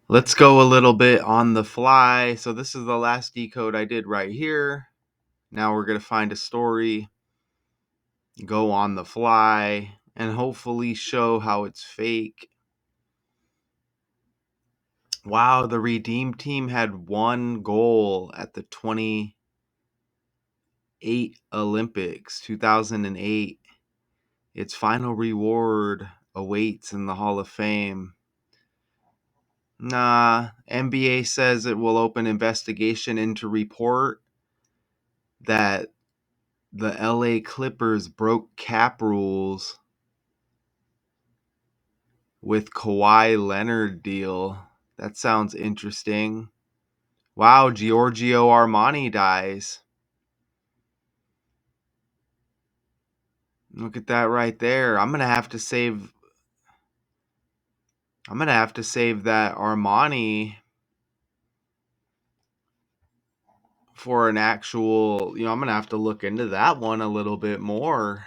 Let's go a little bit on the fly. So this is the last decode I did right here. Now we're going to find a story, go on the fly, and hopefully show how it's fake. Wow, the Redeem team had one goal at the 28 Olympics, 2008. Its final reward awaits in the Hall of Fame. Nah, NBA says it will open investigation into report that the LA Clippers broke cap rules with Kawhi Leonard deal. That sounds interesting. Wow, Giorgio Armani dies. Look at that right there. I'm going to have to save that Armani for an actual, I'm going to have to look into that one a little bit more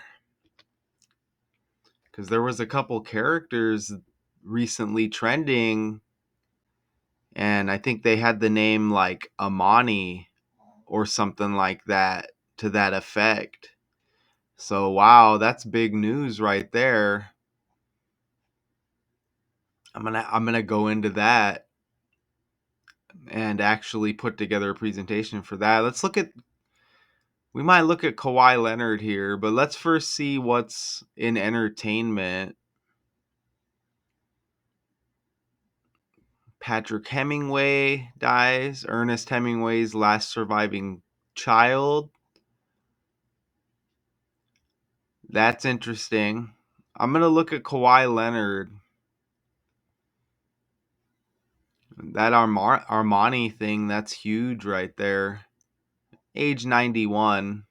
cuz there was a couple characters recently trending and I think they had the name like Amani or something like that to that effect. So wow, that's big news right there. I'm going to go into that and actually put together a presentation for that. We might look at Kawhi Leonard here, but let's first see what's in entertainment. Patrick Hemingway dies, Ernest Hemingway's last surviving child. That's interesting. I'm going to look at Kawhi Leonard. That Armani thing, that's huge right there. Age 91,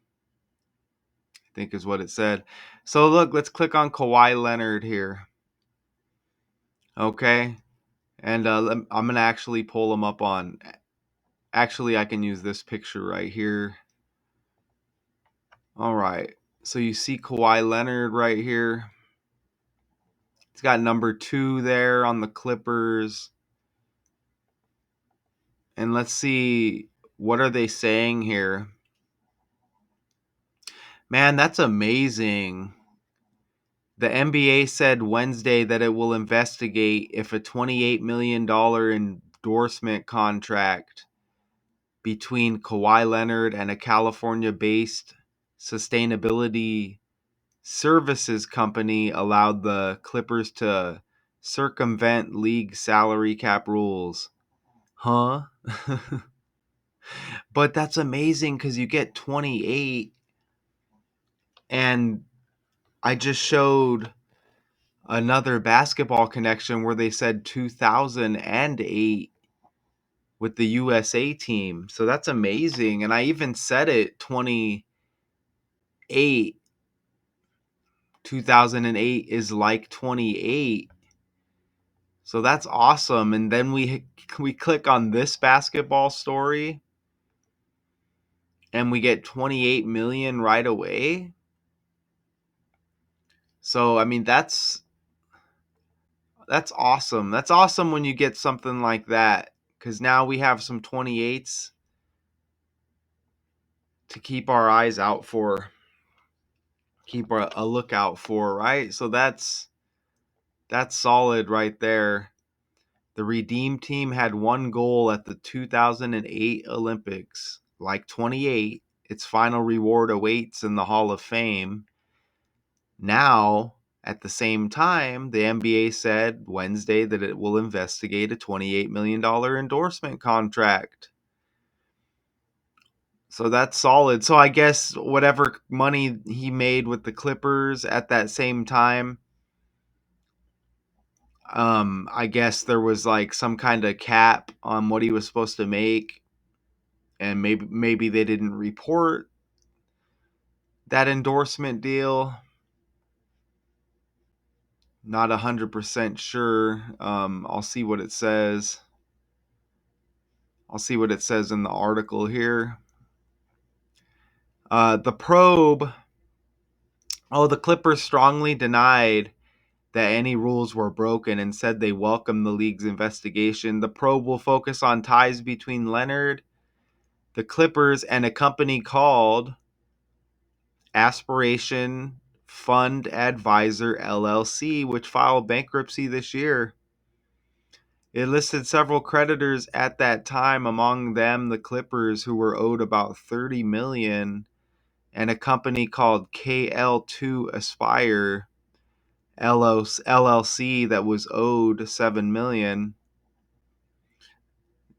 I think is what it said. So look, let's click on Kawhi Leonard here. Okay. And I'm going to actually pull him up on... Actually, I can use this picture right here. All right. So you see Kawhi Leonard right here. He's got number 2 there on the Clippers. And let's see, what are they saying here? Man, that's amazing. The NBA said Wednesday that it will investigate if a $28 million endorsement contract between Kawhi Leonard and a California-based sustainability services company allowed the Clippers to circumvent league salary cap rules. Huh? But that's amazing because you get 28, and I just showed another basketball connection where they said 2008 with the USA team. So that's amazing. And I even said it 28. 2008 is like 28. So that's awesome. And then we click on this basketball story and we get 28 million right away. So I mean that's awesome. That's awesome when you get something like that, cuz now we have some 28s to keep our eyes out for, keep a lookout for, right? So that's solid right there. The Redeem team had one goal at the 2008 Olympics, like 28. Its final reward awaits in the Hall of Fame. Now, at the same time, the NBA said Wednesday that it will investigate a $28 million endorsement contract. So that's solid. So I guess whatever money he made with the Clippers at that same time, I guess there was like some kind of cap on what he was supposed to make, and maybe they didn't report that endorsement deal. Not 100% sure. I'll see what it says. I'll see what it says in the article here. The probe. Oh, the Clippers strongly denied that any rules were broken and said they welcome the league's investigation. The probe will focus on ties between Leonard, the Clippers, and a company called Aspiration Fund Advisor LLC, which filed bankruptcy this year. It listed several creditors at that time, among them the Clippers, who were owed about $30 million, and a company called KL2 Aspire LLC that was owed $7 million.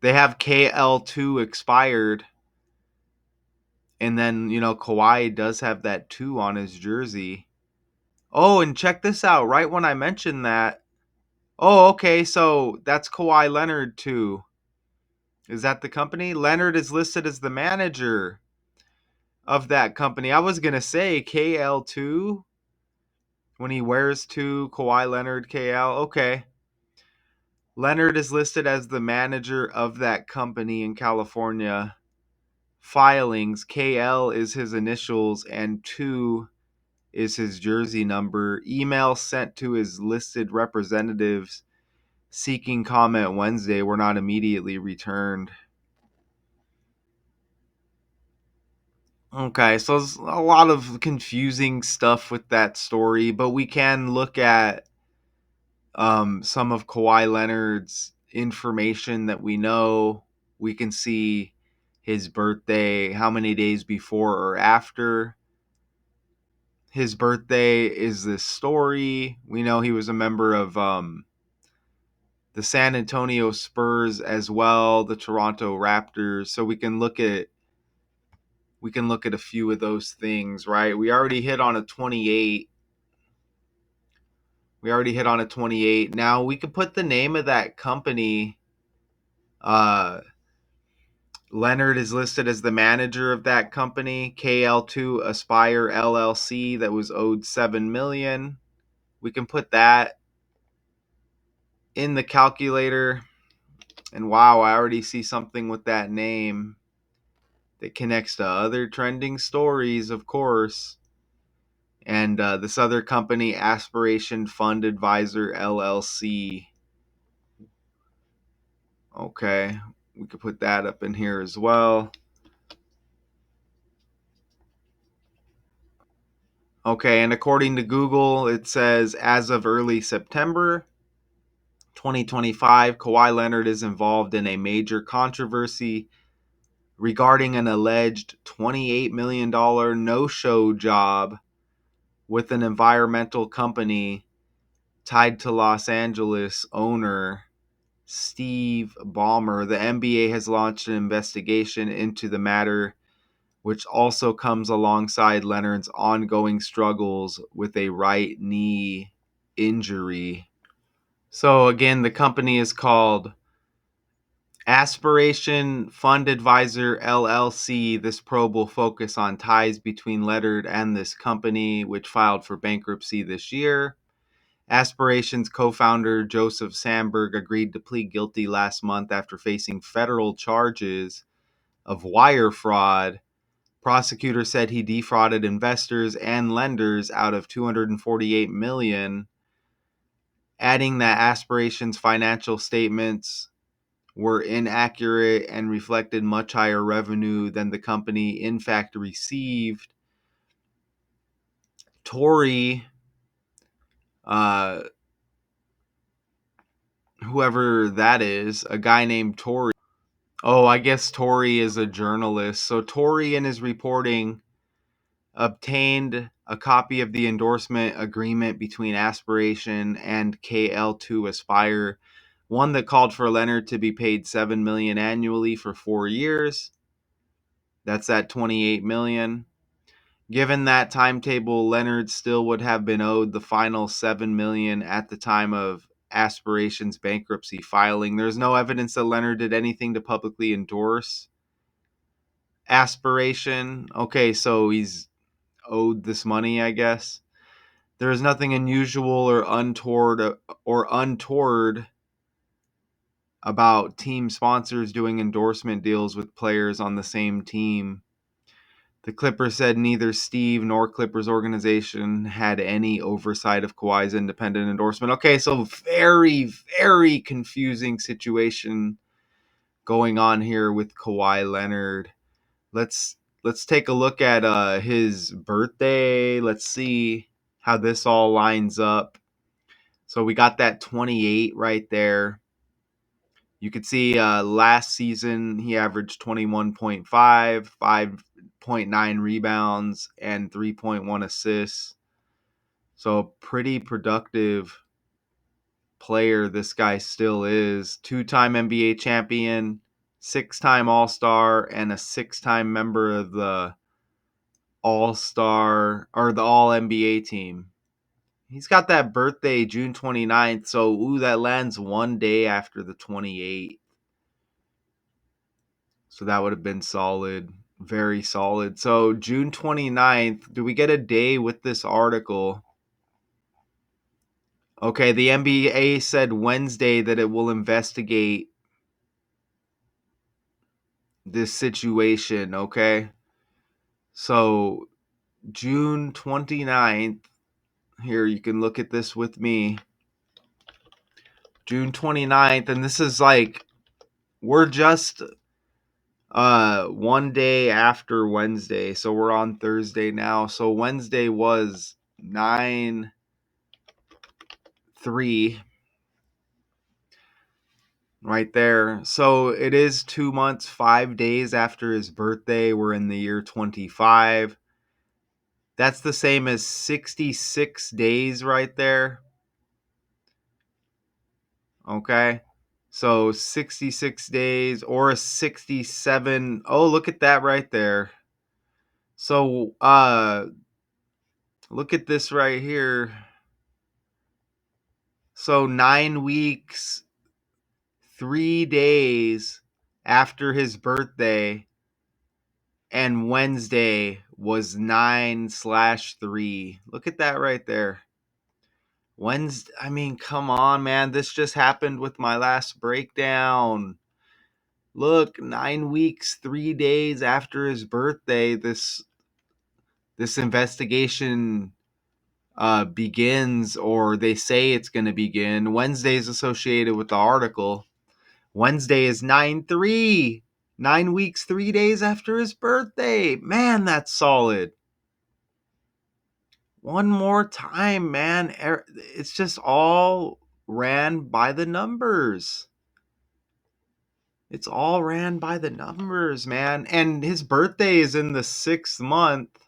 They have KL2 expired, and then, Kawhi does have that 2 on his jersey. Oh, and check this out. Right when I mentioned that. Oh, okay. So that's Kawhi Leonard too. Is that the company? Leonard is listed as the manager of that company. I was going to say KL2 when he wears 2, Kawhi Leonard KL. Okay. Leonard is listed as the manager of that company in California. Filings, KL is his initials and 2 is his jersey number. Email sent to his listed representatives seeking comment Wednesday were not immediately returned. Okay, so there's a lot of confusing stuff with that story, but we can look at some of Kawhi Leonard's information that we know. We can see his birthday, how many days before or after his birthday is this story. We know he was a member of the San Antonio Spurs as well, the Toronto Raptors. So we can look at a few of those things, right? We already hit on a 28. Now we could put the name of that company. Leonard is listed as the manager of that company, KL2 Aspire LLC, that was owed $7 million. We can put that in the calculator. And wow, I already see something with that name that connects to other trending stories, of course. And this other company, Aspiration Fund Advisor LLC. Okay, we could put that up in here as well. Okay, and according to Google, it says as of early September 2025, Kawhi Leonard is involved in a major controversy regarding an alleged $28 million no-show job with an environmental company tied to Los Angeles owner Steve Ballmer. The NBA has launched an investigation into the matter, which also comes alongside Leonard's ongoing struggles with a right knee injury. So again, the company is called Aspiration Fund Advisor LLC. This probe will focus on ties between Leonard and this company, which filed for bankruptcy this year. Aspiration's co-founder Joseph Sandberg agreed to plead guilty last month after facing federal charges of wire fraud. Prosecutors said he defrauded investors and lenders out of $248 million, adding that Aspiration's financial statements were inaccurate and reflected much higher revenue than the company in fact received. Torre, whoever that is, a guy named Torre. Oh, I guess Torre is a journalist. So Torre, in his reporting, obtained a copy of the endorsement agreement between Aspiration and KL2 Aspire, one that called for Leonard to be paid $7 million annually for 4 years. That's at $28 million. Given that timetable, Leonard still would have been owed the final $7 million at the time of Aspiration's bankruptcy filing. There's no evidence that Leonard did anything to publicly endorse Aspiration. Okay, so he's owed this money, I guess. There is nothing unusual or untoward about team sponsors doing endorsement deals with players on the same team. The Clippers said neither Steve nor Clippers organization had any oversight of Kawhi's independent endorsement. Okay, so very, very confusing situation going on here with Kawhi Leonard. Let's take a look at his birthday. Let's see how this all lines up. So we got that 28 right there. You could see last season he averaged 21.5, 5.9 rebounds, and 3.1 assists. So pretty productive player this guy still is. Two-time NBA champion, six-time All-Star, and a six-time member of the All-Star or the All-NBA team. He's got that birthday June 29th, so that lands one day after the 28th. So that would have been solid, very solid. So June 29th, do we get a day with this article? Okay, the NBA said Wednesday that it will investigate this situation, okay? So June 29th, here you can look at this with me. June 29th, and this is like we're just one day after Wednesday, so we're on Thursday now. So Wednesday was 9/3 right there. So it is 2 months 5 days after his birthday. We're in the year 25. That's the same as 66 days right there. Okay, so 66 days or a 67. Oh, look at that right there. So look at this right here. So 9 weeks, 3 days after his birthday, and Wednesday was 9/3. Look at that right there. Wednesday, I mean, come on, man. This just happened with my last breakdown. Look, 9 weeks, 3 days after his birthday, this investigation begins, or they say it's going to begin. Wednesday is associated with the article. Wednesday is 9/3. 9 weeks, 3 days after his birthday. Man, that's solid. One more time, man. It's just all ran by the numbers. It's all ran by the numbers, man. And his birthday is in the 6th month.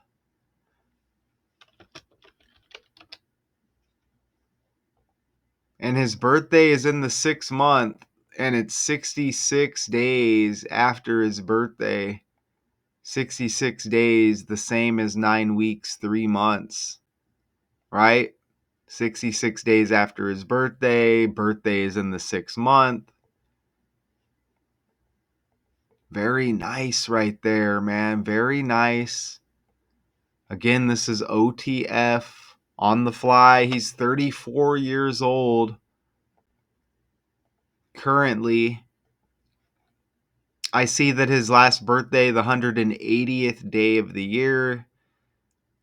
And his birthday is in the 6th month. And it's 66 days after his birthday. 66 days, the same as 9 weeks, 3 months. Right? 66 days after his birthday. Birthday is in the 6th month. Very nice right there, man. Very nice. Again, this is OTF on the fly. He's 34 years old currently. I see that his last birthday, the 180th day of the year,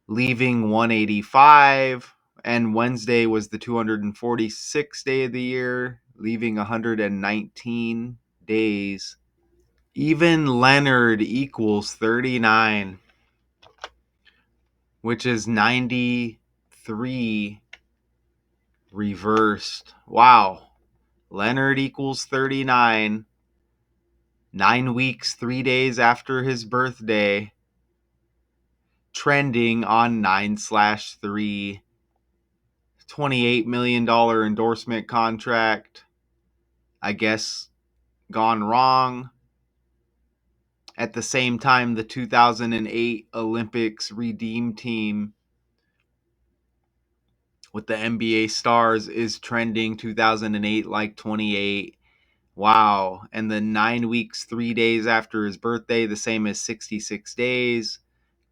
leaving 185. And Wednesday was the 246th day of the year, leaving 119 days. Even Leonard equals 39, which is 93 reversed. Wow. Leonard equals 39. 9 weeks, 3 days after his birthday. Trending on 9/3. $28 million endorsement contract. I guess gone wrong. At the same time, the 2008 Olympics Redeem team with the NBA stars is trending 2008 like 28. Wow. And then 9 weeks, 3 days after his birthday, the same as 66 days.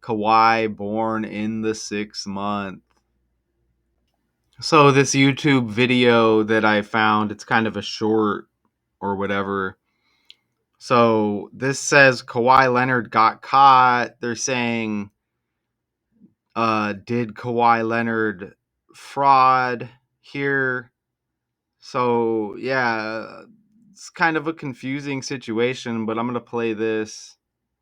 Kawhi born in the 6th month. So this YouTube video that I found, it's kind of a short or whatever. So this says Kawhi Leonard got caught. They're saying, did Kawhi Leonard fraud here? So yeah, it's kind of a confusing situation, but I'm gonna play this.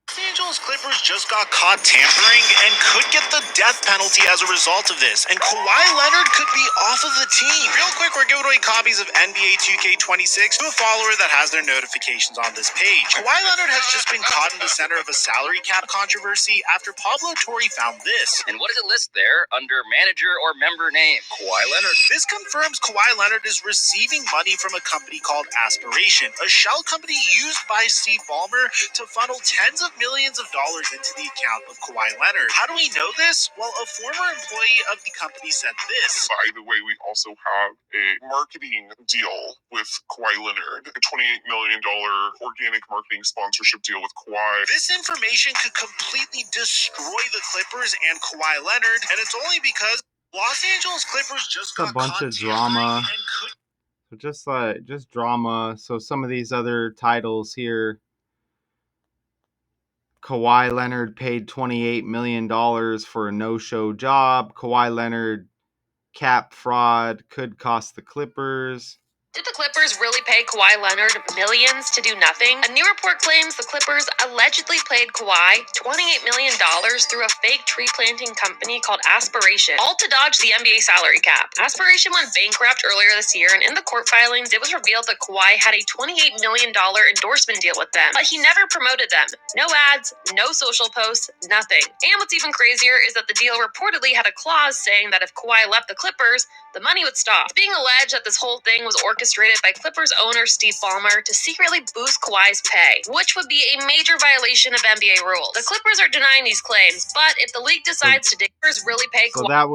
Los Angeles Clippers just got caught tampering and could get the death penalty as a result of this, and Kawhi Leonard could be off of the team. Real quick, we're giving away copies of NBA 2K26 to a follower that has their notifications on this page. Kawhi Leonard has just been caught in the center of a salary cap controversy after Pablo Torre found this. And what does it list there under manager or member name? Kawhi Leonard. This confirms Kawhi Leonard is receiving money from a company called Aspiration, a shell company used by Steve Ballmer to funnel tens of millions of dollars into the account of Kawhi Leonard. How do we know this? Well, a former employee of the company said this. By the way, we also have a marketing deal with Kawhi Leonard, a $28 million organic marketing sponsorship deal with Kawhi. This information could completely destroy the Clippers and Kawhi Leonard, and it's only because Los Angeles Clippers just a got bunch caught of drama. and could So just drama. So some of these other titles here. Kawhi Leonard paid $28 million for a no-show job. Kawhi Leonard cap fraud could cost the Clippers. Did the Clippers really pay Kawhi Leonard millions to do nothing? A new report claims the Clippers allegedly paid Kawhi $28 million through a fake tree planting company called Aspiration, all to dodge the NBA salary cap. Aspiration went bankrupt earlier this year, and in the court filings, it was revealed that Kawhi had a $28 million endorsement deal with them, but he never promoted them. No ads, no social posts, nothing. And what's even crazier is that the deal reportedly had a clause saying that if Kawhi left the Clippers, the money would stop. It's being alleged that this whole thing was orchestrated by Clippers owner Steve Ballmer to secretly boost Kawhi's pay, which would be a major violation of NBA rules. The Clippers are denying these claims, but if the league decides to dig, really pay Kawhi. So that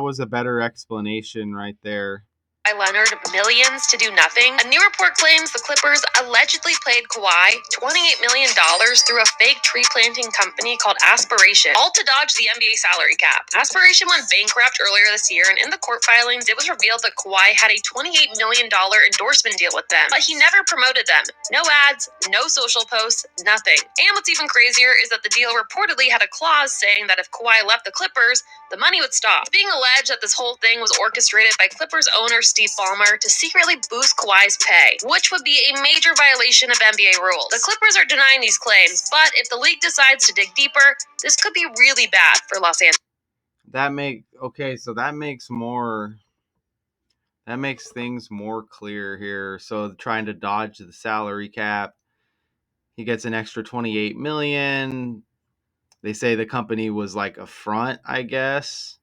was a better explanation right there. Leonard millions to do nothing. A new report claims the Clippers allegedly paid Kawhi $28 million through a fake tree planting company called Aspiration, all to dodge the NBA salary cap. Aspiration went bankrupt earlier this year, and in the court filings, it was revealed that Kawhi had a $28 million endorsement deal with them, but he never promoted them. No ads, no social posts, nothing. And what's even crazier is that the deal reportedly had a clause saying that if Kawhi left the Clippers, the money would stop. It's being alleged that this whole thing was orchestrated by Clippers owner Steve Ballmer to secretly boost Kawhi's pay, which would be a major violation of NBA rules. The Clippers are denying these claims, but if the league decides to dig deeper, this could be really bad for Los Angeles. So that makes things more clear here. So trying to dodge the salary cap, he gets an extra $28 million. They say the company was like a front, I guess.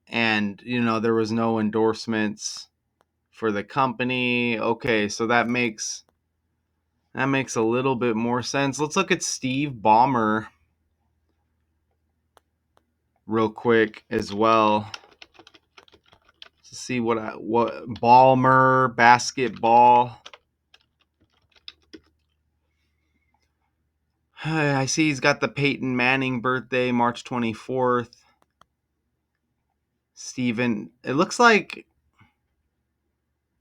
And there was no endorsements for the company. Okay, so that makes a little bit more sense. Let's look at Steve Ballmer real quick as well. To see what Ballmer basketball. I see he's got the Peyton Manning birthday, March 24th. It looks like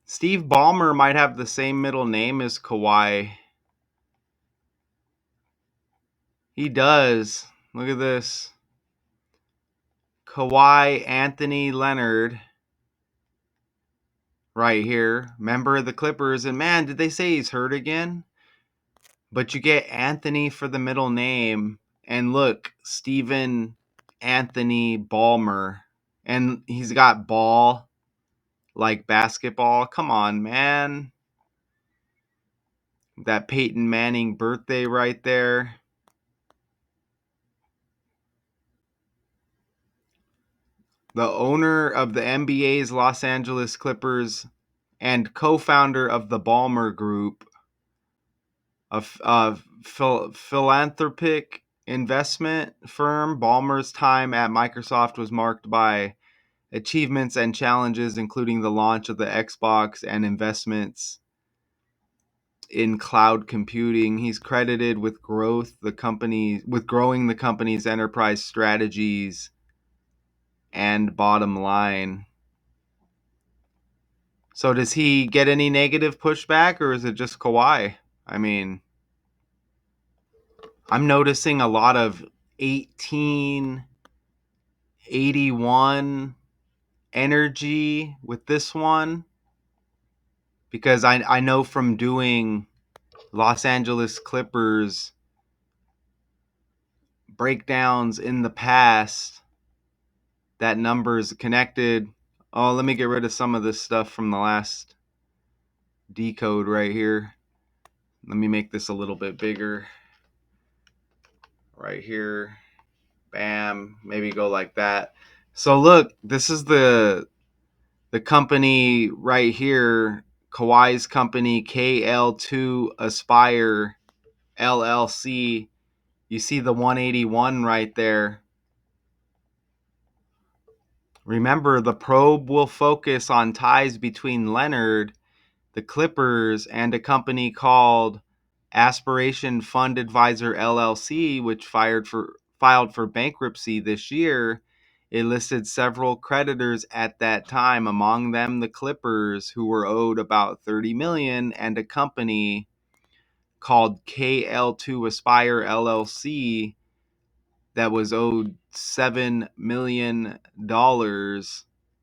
Steve Ballmer might have the same middle name as Kawhi. He does. Look at this. Kawhi Anthony Leonard. Right here. Member of the Clippers. And man, did they say he's hurt again? But you get Anthony for the middle name. And look, Stephen Anthony Ballmer. And he's got ball like basketball. Come on, man. That Peyton Manning birthday right there. The owner of the NBA's Los Angeles Clippers and co-founder of the Ballmer Group, a philanthropic investment firm. Ballmer's time at Microsoft was marked by achievements and challenges, including the launch of the Xbox and investments in cloud computing. He's credited with growing the company's enterprise strategies and bottom line. So does he get any negative pushback, or is it just Kawhi? I mean, I'm noticing a lot of 1881 energy with this one, because I know from doing Los Angeles Clippers breakdowns in the past that number's connected. Oh, let me get rid of some of this stuff from the last decode right here. Let me make this a little bit bigger. Right here. Bam. Maybe go like that. So look, this is the company right here, Kawhi's company, KL2 Aspire LLC. You see the 181 right there. Remember, the probe will focus on ties between Leonard, the Clippers, and a company called Aspiration Fund Advisor LLC, which filed for bankruptcy this year. It listed several creditors at that time, among them the Clippers, who were owed about $30 million, and a company called KL2 Aspire LLC that was owed $7 million,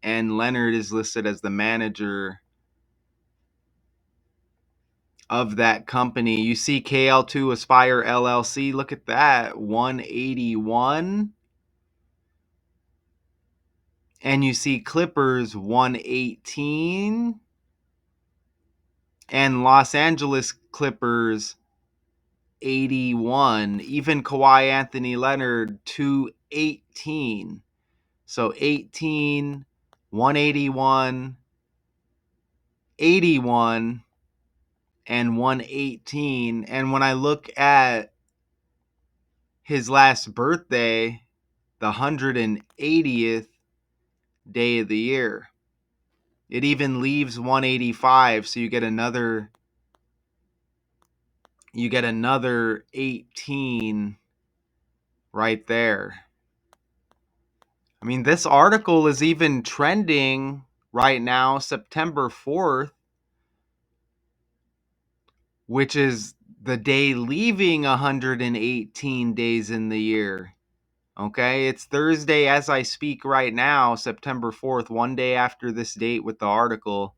and Leonard is listed as the manager of that company. You see KL2 Aspire LLC, look at that, 181. And you see Clippers 118. And Los Angeles Clippers 81. Even Kawhi Anthony Leonard 218. So 18, 181, 81, and 118. And when I look at his last birthday, the 180th day of the year, it even leaves 185, so you get another 18 right there. I mean, this article is even trending right now, September 4th, which is the day leaving 118 days in the year. Okay, it's Thursday as I speak right now, September 4th, one day after this date with the article,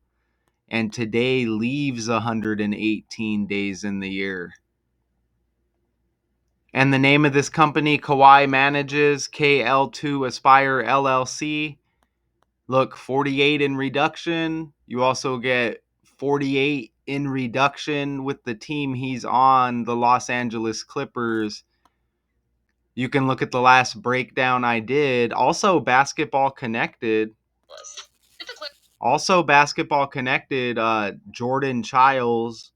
and today leaves 118 days in the year. And the name of this company Kawhi manages, KL2 Aspire LLC. Look, 48 in reduction. You also get 48 in reduction with the team he's on, the Los Angeles Clippers. You can look at the last breakdown I did. Also, Basketball Connected. Jordan Childs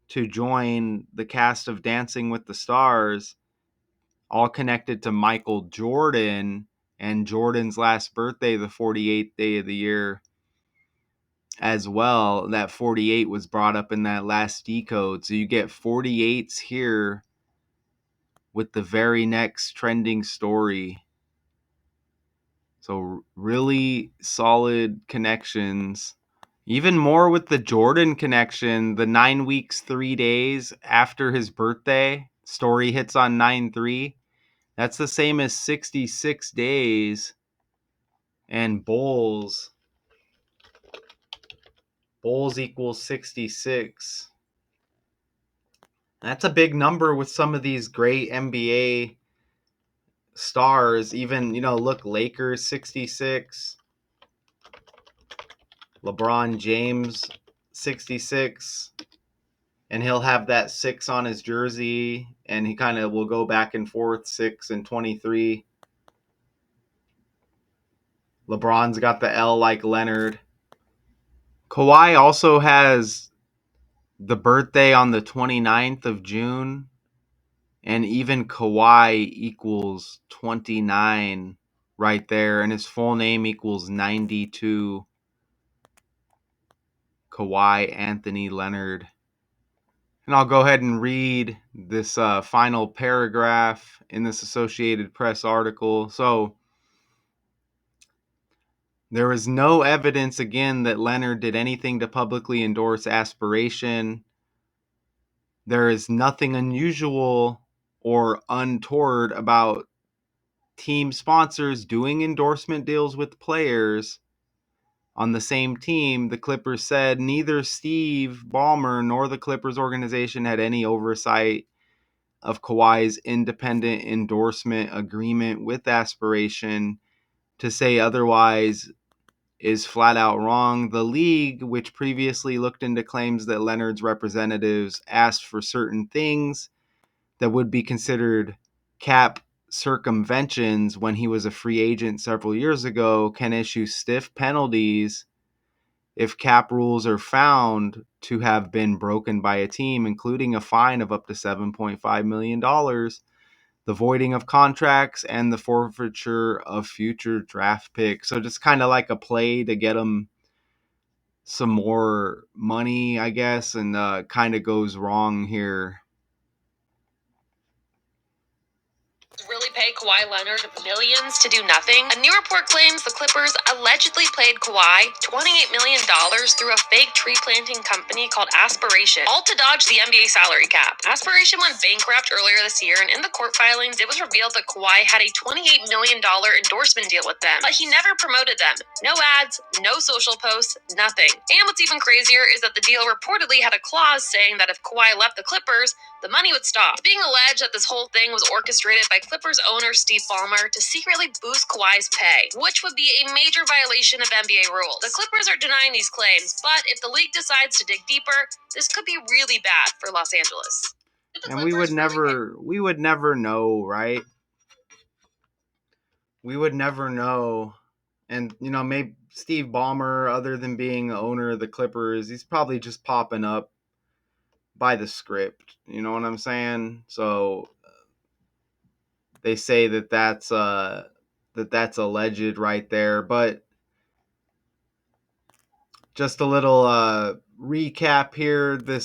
to join the cast of Dancing with the Stars. All connected to Michael Jordan and Jordan's last birthday, the 48th day of the year as well. That 48 was brought up in that last decode. So you get 48s here with the very next trending story. So really solid connections. Even more with the Jordan connection, the 9 weeks, 3 days after his birthday, story hits on 9/3. That's the same as 66 days. And Bulls equals 66. That's a big number with some of these great NBA stars. Even, look, Lakers 66. LeBron James 66. And he'll have that 6 on his jersey, and he kind of will go back and forth, 6 and 23. LeBron's got the L like Leonard. Kawhi also has the birthday on the 29th of June, and even Kawhi equals 29 right there, and his full name equals 92. Kawhi Anthony Leonard. And I'll go ahead and read this final paragraph in this Associated Press article. So, there is no evidence, again, that Leonard did anything to publicly endorse Aspiration. there is nothing unusual or untoward about team sponsors doing endorsement deals with players on the same team. The Clippers said neither Steve Ballmer nor the Clippers organization had any oversight of Kawhi's independent endorsement agreement with Aspiration. To say otherwise is flat out wrong. The league, which previously looked into claims that Leonard's representatives asked for certain things that would be considered cap circumventions when he was a free agent several years ago, can issue stiff penalties if cap rules are found to have been broken by a team, including a fine of up to $7.5 million, the voiding of contracts, and the forfeiture of future draft picks. So just kind of like a play to get them some more money, I guess, and kind of goes wrong here. Really pay Kawhi Leonard millions to do nothing? A new report claims the Clippers allegedly paid Kawhi $28 million through a fake tree planting company called Aspiration, all to dodge the NBA salary cap. Aspiration went bankrupt earlier this year, and in the court filings, it was revealed that Kawhi had a $28 million endorsement deal with them, but he never promoted them. No ads, no social posts, nothing. And what's even crazier is that the deal reportedly had a clause saying that if Kawhi left the Clippers, the money would stop. It's being alleged that this whole thing was orchestrated by Clippers owner Steve Ballmer to secretly boost Kawhi's pay, which would be a major violation of NBA rules. The Clippers are denying these claims, but if the league decides to dig deeper, this could be really bad for Los Angeles. And we would never know, right? We would never know. And, you know, maybe Steve Ballmer, other than being the owner of the Clippers, he's probably just popping up by the script. You know what I'm saying? So they say that that's alleged right there. But just a little recap here. The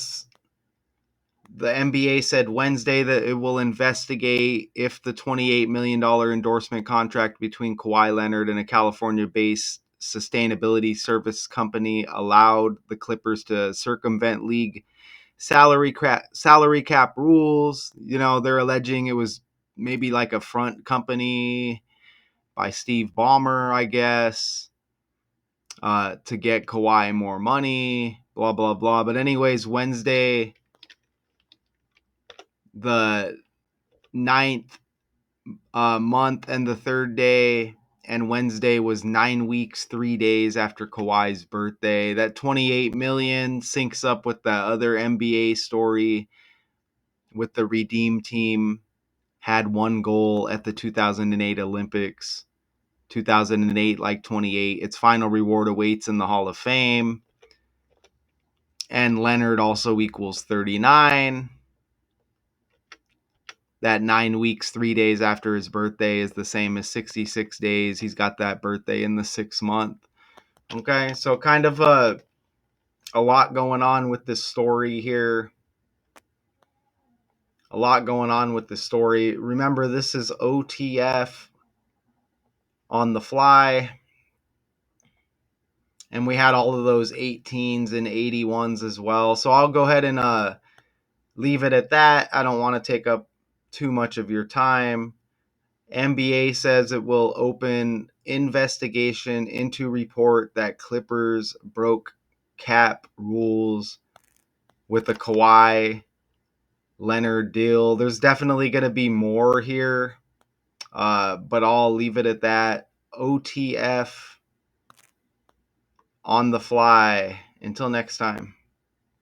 NBA said Wednesday that it will investigate if the $28 million endorsement contract between Kawhi Leonard and a California-based sustainability service company allowed the Clippers to circumvent league salary cap rules. You know, they're alleging it was maybe like a front company by Steve Ballmer, I guess, to get Kawhi more money, blah, blah, blah. But anyways, Wednesday, the 9th month and the 3rd day, and Wednesday was 9 weeks, 3 days after Kawhi's birthday. That 28 million syncs up with the other NBA story with the Redeem team had one goal at the 2008 Olympics. 2008 like 28. Its final reward awaits in the Hall of Fame. And Leonard also equals 39. That 9 weeks, 3 days after his birthday is the same as 66 days. He's got that birthday in the 6th month. Okay, so kind of a lot going on with this story here. A lot going on with this story. Remember, this is OTF on the fly. And we had all of those 18s and 81s as well. So I'll go ahead and leave it at that. I don't want to take up too much of your time. NBA says it will open investigation into report that Clippers broke cap rules with a Kawhi Leonard deal. There's definitely going to be more here, but I'll leave it at that. OTF on the fly. Until next time.